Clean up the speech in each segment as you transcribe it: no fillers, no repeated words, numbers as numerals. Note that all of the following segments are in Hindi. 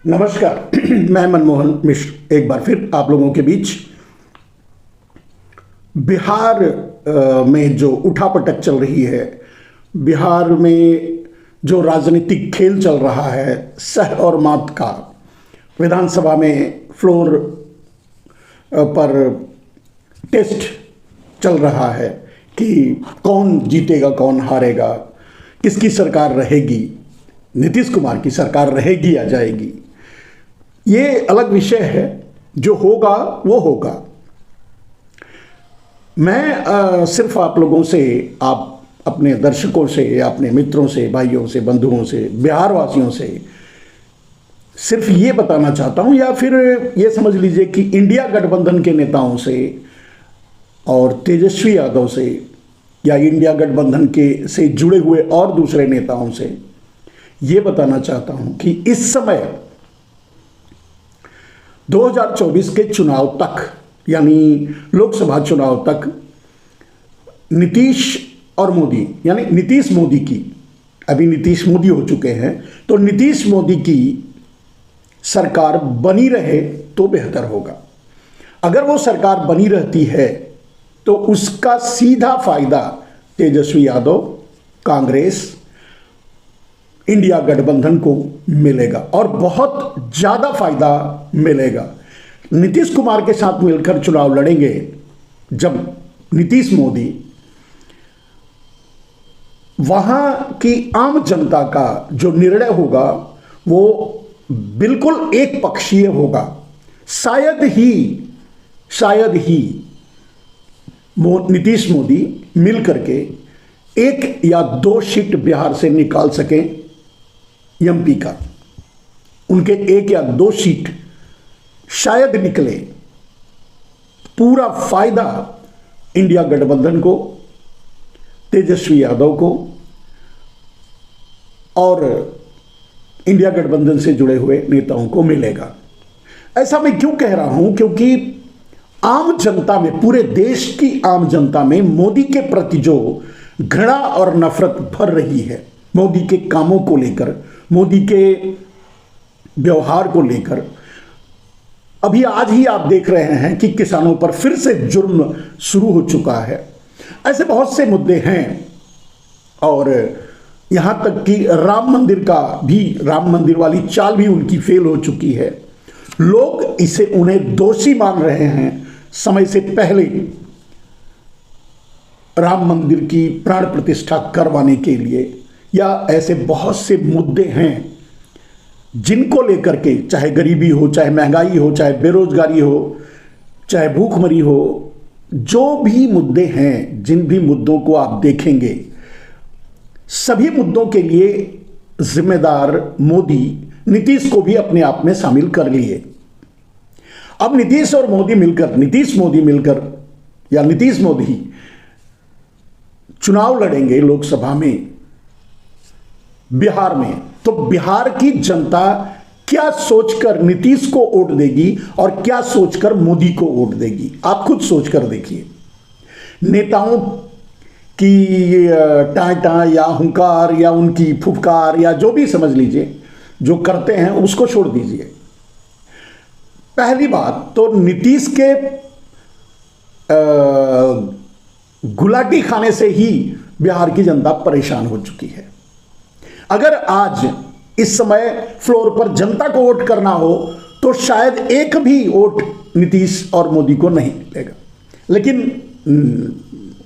नमस्कार। मैं मनमोहन मिश्र एक बार फिर आप लोगों के बीच। बिहार में जो उठापटक चल रही है, बिहार में जो राजनीतिक खेल चल रहा है, सह और मात का, विधानसभा में फ्लोर पर टेस्ट चल रहा है कि कौन जीतेगा कौन हारेगा, किसकी सरकार रहेगी, नीतीश कुमार की सरकार रहेगी या जाएगी। ये अलग विषय है, जो होगा वो होगा। मैं सिर्फ आप लोगों से, आप अपने दर्शकों से या अपने मित्रों से, भाइयों से, बंधुओं से, बिहार वासियों से सिर्फ ये बताना चाहता हूँ, या फिर ये समझ लीजिए कि इंडिया गठबंधन के नेताओं से और तेजस्वी यादव से या इंडिया गठबंधन के से जुड़े हुए और दूसरे नेताओं से ये बताना चाहता हूँ कि इस समय 2024 के चुनाव तक, यानी लोकसभा चुनाव तक, नीतीश और मोदी, यानी नीतीश मोदी की, अभी नीतीश मोदी हो चुके हैं, तो नीतीश मोदी की सरकार बनी रहे तो बेहतर होगा। अगर वो सरकार बनी रहती है तो उसका सीधा फायदा तेजस्वी यादव, कांग्रेस, इंडिया गठबंधन को मिलेगा और बहुत ज़्यादा फायदा मिलेगा। नीतीश कुमार के साथ मिलकर चुनाव लड़ेंगे जब नीतीश मोदी, वहां की आम जनता का जो निर्णय होगा वो बिल्कुल एक पक्षीय होगा। शायद ही नीतीश मोदी मिल करके 1 या 2 सीट बिहार से निकाल सकें एमपी का। उनके 1 या 2 सीट शायद निकले। पूरा फायदा इंडिया गठबंधन को, तेजस्वी यादव को और इंडिया गठबंधन से जुड़े हुए नेताओं को मिलेगा। ऐसा मैं क्यों कह रहा हूं? क्योंकि आम जनता में, पूरे देश की आम जनता में मोदी के प्रति जो घृणा और नफरत भर रही है, मोदी के कामों को लेकर, मोदी के व्यवहार को लेकर, अभी आज ही आप देख रहे हैं कि किसानों पर फिर से जुर्म शुरू हो चुका है। ऐसे बहुत से मुद्दे हैं और यहां तक कि राम मंदिर वाली चाल भी उनकी फेल हो चुकी है। लोग उन्हें दोषी मान रहे हैं समय से पहले राम मंदिर की प्राण प्रतिष्ठा करवाने के लिए, या ऐसे बहुत से मुद्दे हैं जिनको लेकर के, चाहे गरीबी हो, चाहे महंगाई हो, चाहे बेरोजगारी हो, चाहे भूखमरी हो, जो भी मुद्दे हैं, जिन भी मुद्दों को आप देखेंगे, सभी मुद्दों के लिए जिम्मेदार मोदी नीतीश को भी अपने आप में शामिल कर लिए। अब नीतीश मोदी चुनाव लड़ेंगे लोकसभा में बिहार में, तो बिहार की जनता क्या सोचकर नीतीश को वोट देगी और क्या सोचकर मोदी को वोट देगी, आप खुद सोचकर देखिए। नेताओं की टाँटा या हुंकार या उनकी फुफकार या जो भी समझ लीजिए, जो करते हैं उसको छोड़ दीजिए। पहली बात तो नीतीश के गुलाटी खाने से ही बिहार की जनता परेशान हो चुकी है। अगर आज इस समय फ्लोर पर जनता को वोट करना हो तो शायद एक भी वोट नीतीश और मोदी को नहीं मिलेगा, लेकिन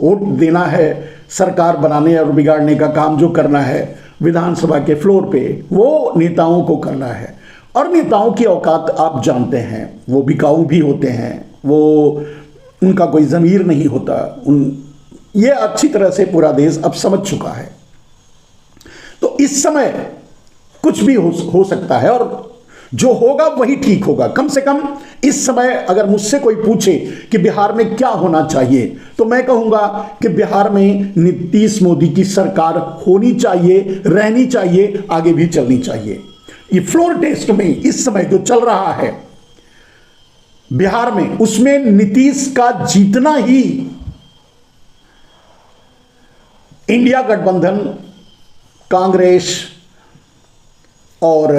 वोट देना है, सरकार बनाने और बिगाड़ने का काम जो करना है विधानसभा के फ्लोर पे, वो नेताओं को करना है। और नेताओं की औकात आप जानते हैं, वो बिकाऊ भी होते हैं, वो उनका कोई ज़मीर नहीं होता। ये अच्छी तरह से पूरा देश अब समझ चुका है। तो इस समय कुछ भी हो सकता है और जो होगा वही ठीक होगा। कम से कम इस समय अगर मुझसे कोई पूछे कि बिहार में क्या होना चाहिए, तो मैं कहूंगा कि बिहार में नीतीश मोदी की सरकार होनी चाहिए, रहनी चाहिए, आगे भी चलनी चाहिए। ये फ्लोर टेस्ट में इस समय जो चल रहा है बिहार में, उसमें नीतीश का जीतना ही इंडिया गठबंधन, कांग्रेस और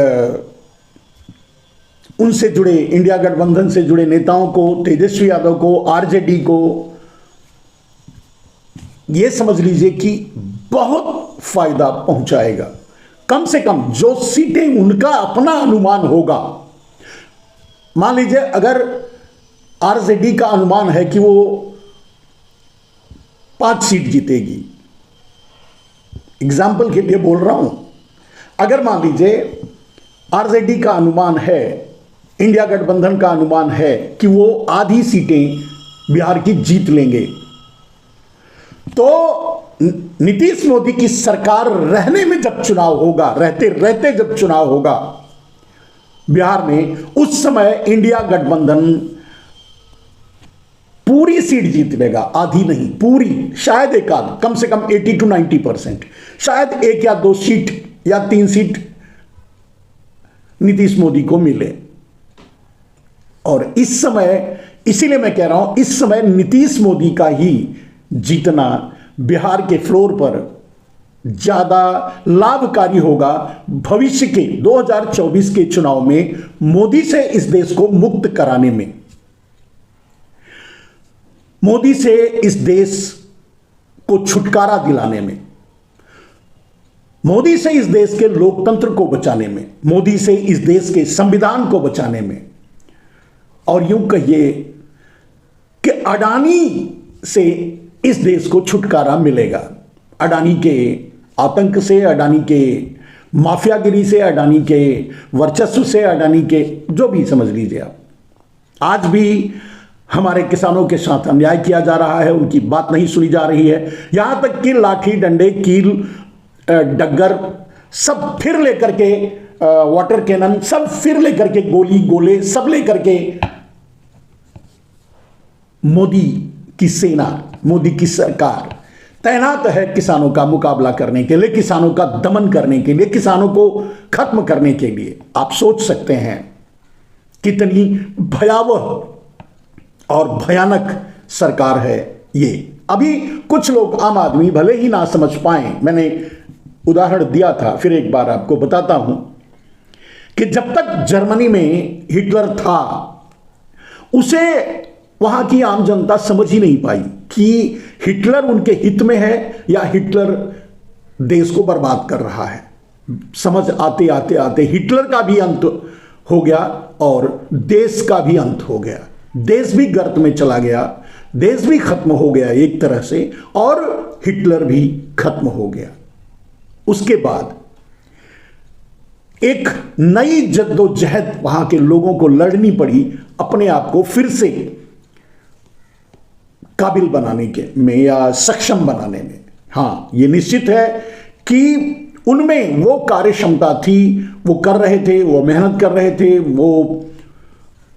उनसे जुड़े, इंडिया गठबंधन से जुड़े नेताओं को, तेजस्वी यादव को, आरजेडी को, यह समझ लीजिए कि बहुत फायदा पहुंचाएगा। कम से कम जो सीटें उनका अपना अनुमान होगा, मान लीजिए अगर आरजेडी का अनुमान है कि वो 5 सीट जीतेगी, एग्जाम्पल के लिए बोल रहा हूं, अगर मान लीजिए आरजेडी का अनुमान है, इंडिया गठबंधन का अनुमान है कि वो आधी सीटें बिहार की जीत लेंगे, तो नीतीश मोदी की सरकार रहने में जब चुनाव होगा, रहते रहते जब चुनाव होगा बिहार में, उस समय इंडिया गठबंधन पूरी सीट जीत लेगा, आधी नहीं पूरी, शायद एक आध, कम से कम 80 to 90%, शायद 1 या 2 सीट या 3 सीट नीतीश मोदी को मिले। और इस समय, इसीलिए मैं कह रहा हूं, इस समय नीतीश मोदी का ही जीतना बिहार के फ्लोर पर ज्यादा लाभकारी होगा। भविष्य के 2024 के चुनाव में मोदी से इस देश को मुक्त कराने में, मोदी से इस देश को छुटकारा दिलाने में, मोदी से इस देश के लोकतंत्र को बचाने में, मोदी से इस देश के संविधान को बचाने में, और यूं कहिए कि अडानी से इस देश को छुटकारा मिलेगा। अडानी के आतंक से, अडानी के माफियागिरी से, अडानी के वर्चस्व से, अडानी के जो भी समझ लीजिए आप। आज भी हमारे किसानों के साथ अन्याय किया जा रहा है, उनकी बात नहीं सुनी जा रही है, यहां तक कि लाठी डंडे कील डग्गर सब फिर लेकर के, वाटर कैनन सब फिर लेकर के, गोली गोले सब लेकर के मोदी की सेना, मोदी की सरकार तैनात है किसानों का मुकाबला करने के लिए, किसानों का दमन करने के लिए, किसानों को खत्म करने के लिए। आप सोच सकते हैं कितनी भयावह और भयानक सरकार है ये। अभी कुछ लोग, आम आदमी भले ही ना समझ पाए, मैंने उदाहरण दिया था, फिर एक बार आपको बताता हूं कि जब तक जर्मनी में हिटलर था, उसे वहां की आम जनता समझ ही नहीं पाई कि हिटलर उनके हित में है या हिटलर देश को बर्बाद कर रहा है। समझ आते आते आते हिटलर का भी अंत हो गया और देश का भी अंत हो गया। देश भी गर्त में चला गया, देश भी खत्म हो गया एक तरह से, और हिटलर भी खत्म हो गया। उसके बाद एक नई जद्दोजहद वहां के लोगों को लड़नी पड़ी, अपने आप को फिर से काबिल बनाने के में या सक्षम बनाने में। हाँ, ये निश्चित है कि उनमें वो कार्य क्षमता थी, वो कर रहे थे, वो मेहनत कर रहे थे, वो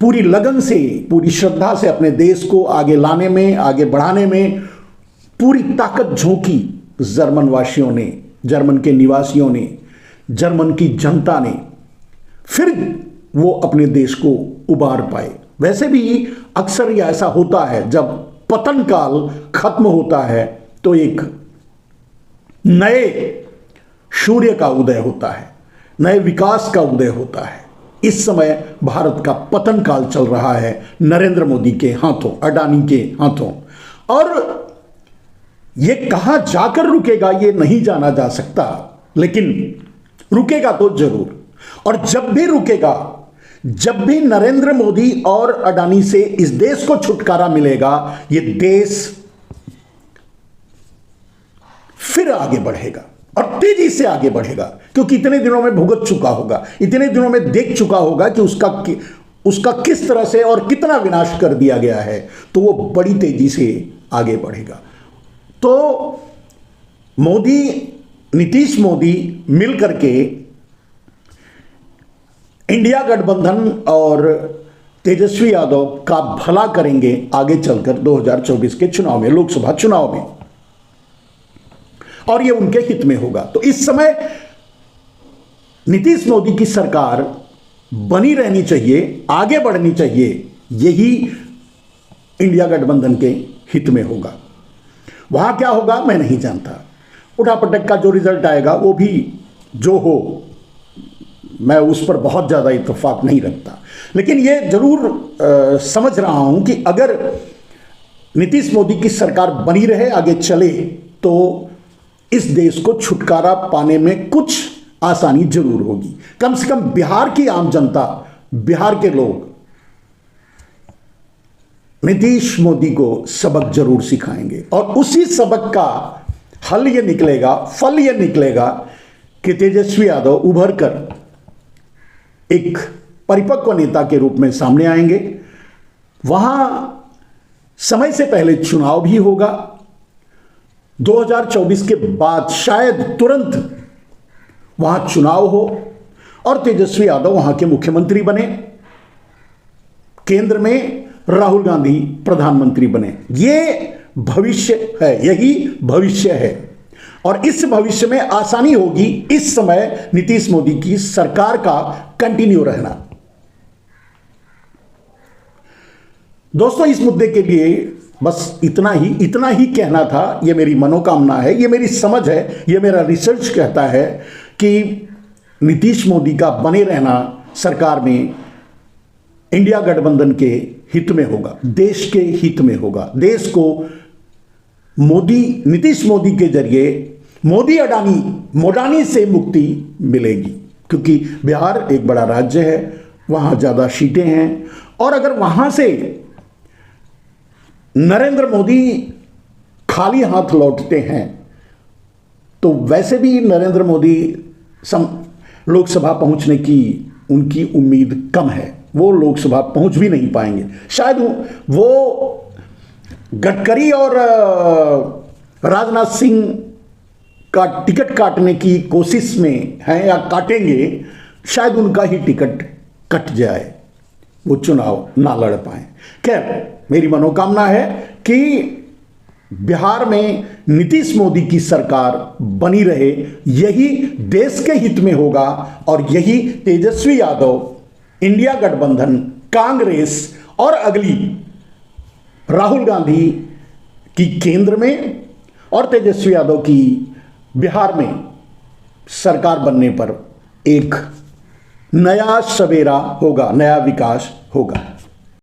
पूरी लगन से, पूरी श्रद्धा से अपने देश को आगे लाने में, आगे बढ़ाने में पूरी ताकत झोंकी जर्मन वासियों ने, जर्मन के निवासियों ने, जर्मन की जनता ने। फिर वो अपने देश को उबार पाए। वैसे भी अक्सर ये ऐसा होता है, जब पतन काल खत्म होता है तो एक नए सूर्य का उदय होता है, नए विकास का उदय होता है। इस समय भारत का पतन काल चल रहा है नरेंद्र मोदी के हाथों, अडानी के हाथों, और ये कहां जाकर रुकेगा ये नहीं जाना जा सकता, लेकिन रुकेगा तो जरूर। और जब भी रुकेगा, जब भी नरेंद्र मोदी और अडानी से इस देश को छुटकारा मिलेगा, ये देश फिर आगे बढ़ेगा और तेजी से आगे बढ़ेगा, क्योंकि इतने दिनों में भुगत चुका होगा, इतने दिनों में देख चुका होगा कि उसका किस तरह से और कितना विनाश कर दिया गया है, तो वो बड़ी तेजी से आगे बढ़ेगा। तो मोदी, नीतीश मोदी मिलकर के इंडिया गठबंधन और तेजस्वी यादव का भला करेंगे आगे चलकर 2024 के चुनाव में, लोकसभा चुनाव में, और ये उनके हित में होगा। तो इस समय नीतीश मोदी की सरकार बनी रहनी चाहिए, आगे बढ़नी चाहिए, यही इंडिया गठबंधन के हित में होगा। वहां क्या होगा मैं नहीं जानता, उठापटक का जो रिजल्ट आएगा वो भी जो हो मैं उस पर बहुत ज़्यादा इत्तेफाक नहीं रखता, लेकिन ये जरूर समझ रहा हूं कि अगर नीतीश मोदी की सरकार बनी रहे, आगे चले, तो इस देश को छुटकारा पाने में कुछ आसानी जरूर होगी। कम से कम बिहार की आम जनता, बिहार के लोग नीतीश मोदी को सबक जरूर सिखाएंगे और उसी सबक का हल ये निकलेगा, फल ये निकलेगा कि तेजस्वी यादव उभर कर एक परिपक्व नेता के रूप में सामने आएंगे। वहां समय से पहले चुनाव भी होगा, 2024 के बाद शायद तुरंत वहां चुनाव हो और तेजस्वी यादव वहां के मुख्यमंत्री बने, केंद्र में राहुल गांधी प्रधानमंत्री बने। ये भविष्य है, यही भविष्य है और इस भविष्य में आसानी होगी इस समय नीतीश मोदी की सरकार का कंटिन्यू रहना। दोस्तों, इस मुद्दे के लिए बस इतना ही कहना था। यह मेरी मनोकामना है, यह मेरी समझ है, यह मेरा रिसर्च कहता है कि नीतीश मोदी का बने रहना सरकार में इंडिया गठबंधन के हित में होगा, देश के हित में होगा। देश को नीतीश मोदी के जरिए मोदी मोडानी से मुक्ति मिलेगी, क्योंकि बिहार एक बड़ा राज्य है, वहां ज्यादा सीटें हैं और अगर वहां से नरेंद्र मोदी खाली हाथ लौटते हैं तो वैसे भी नरेंद्र मोदी लोकसभा पहुंचने की उनकी उम्मीद कम है, वो लोकसभा पहुंच भी नहीं पाएंगे। शायद वो गडकरी और राजनाथ सिंह का टिकट काटने की कोशिश में हैं या काटेंगे, शायद उनका ही टिकट कट जाए, वो चुनाव ना लड़ पाए। खैर, मेरी मनोकामना है कि बिहार में नीतीश मोदी की सरकार बनी रहे, यही देश के हित में होगा और यही तेजस्वी यादव, इंडिया गठबंधन, कांग्रेस और अगली राहुल गांधी की केंद्र में और तेजस्वी यादव की बिहार में सरकार बनने पर एक नया सवेरा होगा, नया विकास होगा।